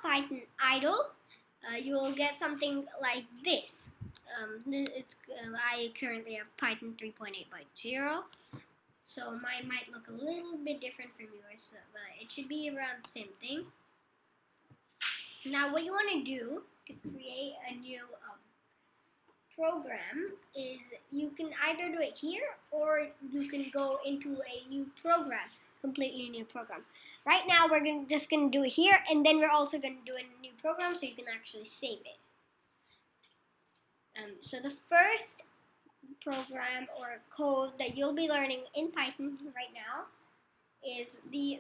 Python idle, you'll get something like this. I currently have Python 3.8.0, so mine might look a little bit different from yours, but it should be around the same thing. Now, what you want to do to create a new program is you can either do it here or you can go into a new program, completely new program. Right now, we're just going to do it here, and then we're also going to do a new program so you can actually save it. So the first program or code that you'll be learning in Python right now is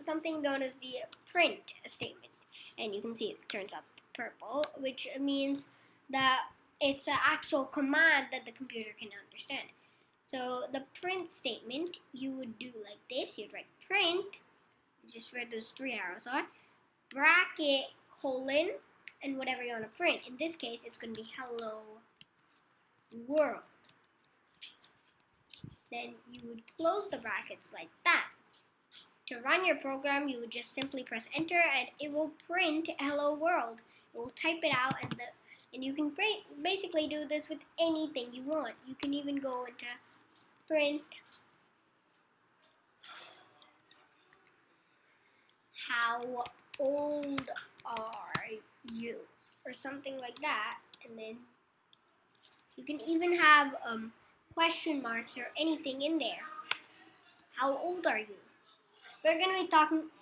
something known as the print statement. And you can see it turns up purple, which means that it's an actual command that the computer can understand. So the print statement, you would do like this. You'd write print, just where those three arrows are, bracket, colon, and whatever you want to print. In this case, it's going to be hello world. Then you would close the brackets like that. To run your program, you would just simply press enter and it will print hello world. It will type it out and you can basically do this with anything you want. You can even go into print how old are you or something like that, and then you can even have question marks or anything in there. How old are you? We're going to be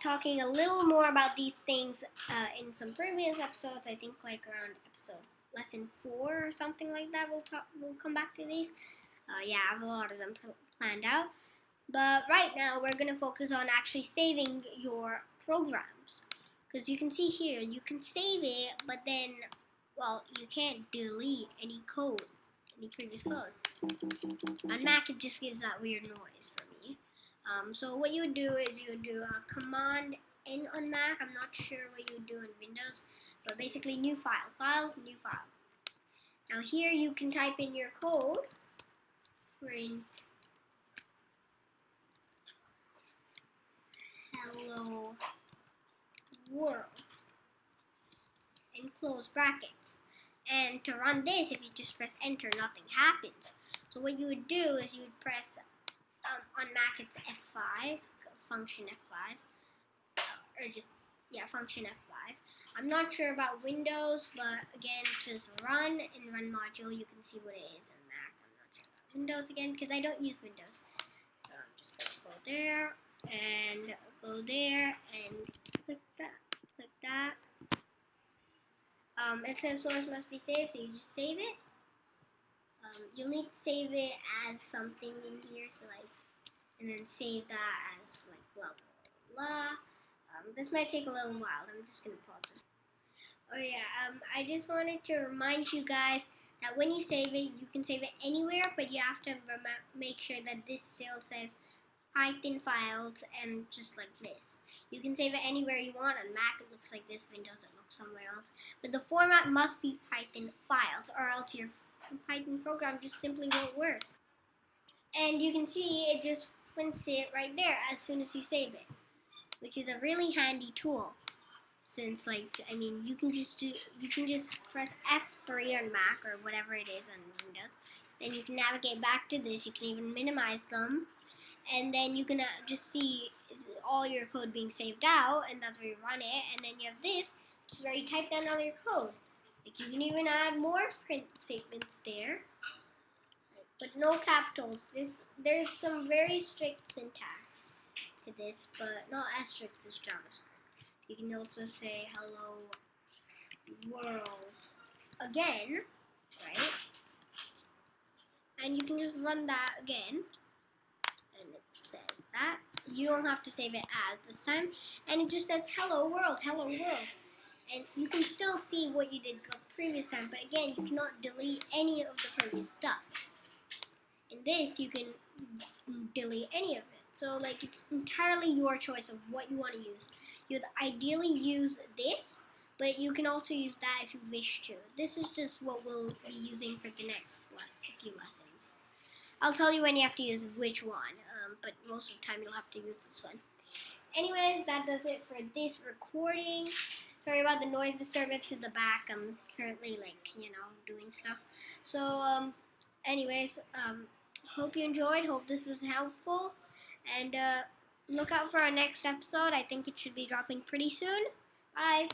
talking a little more about these things in some previous episodes. I think like around lesson 4 or something like that. We'll come back to these. Yeah, I have a lot of them planned out. But right now we're going to focus on actually saving your programs. Because you can see here, you can save it, but then, well, you can't delete any code, any previous code. On Mac, it just gives that weird noise for me. So what you would do is you would do a Command N on Mac. I'm not sure what you would do in Windows, but basically new file, new file. Now here you can type in your code. Print hello world and close brackets. And to run this, if you just press enter, nothing happens. So what you would do is you would press on Mac it's F5, function F5, function F5. I'm not sure about Windows, but again, just run and run module. You can see what it is on Mac. I'm not sure about Windows again because I don't use Windows. So I'm just going to go there and go there and click that. It says source must be saved, so you just save it. You'll need to save it as something in here, so like, and then save that as like blah blah blah. This might take a little while. I'm just gonna pause this. Oh yeah, I just wanted to remind you guys that when you save it, you can save it anywhere, but you have to make sure that this still says Python files and just like this. You can save it anywhere you want. On Mac, it looks like this. Windows, it looks somewhere else. But the format must be Python files, or else your Python program just simply won't work. And you can see it just prints it right there as soon as you save it, which is a really handy tool. Since you can just press F3 on Mac or whatever it is on Windows. Then you can navigate back to this. You can even minimize them. And then you can just see all your code being saved out, and that's where you run it. And then you have this, which is where you type down all your code. Like you can even add more print statements there, but no capitals. There's some very strict syntax to this, but not as strict as JavaScript. You can also say hello world again, right? And you can just run that again. And it says that. You don't have to save it as this time. And it just says hello world, hello world. And you can still see what you did the previous time, but again, you cannot delete any of the previous stuff. In this, you can delete any of it. So like it's entirely your choice of what you want to use. You'd ideally use this, but you can also use that if you wish to. This is just what we'll be using for the next few lessons. I'll tell you when you have to use which one, but most of the time you'll have to use this one. Anyways, that does it for this recording. Sorry about the noise disturbance in the back. I'm currently doing stuff. So anyways, hope you enjoyed. Hope this was helpful, and look out for our next episode. I think it should be dropping pretty soon. Bye.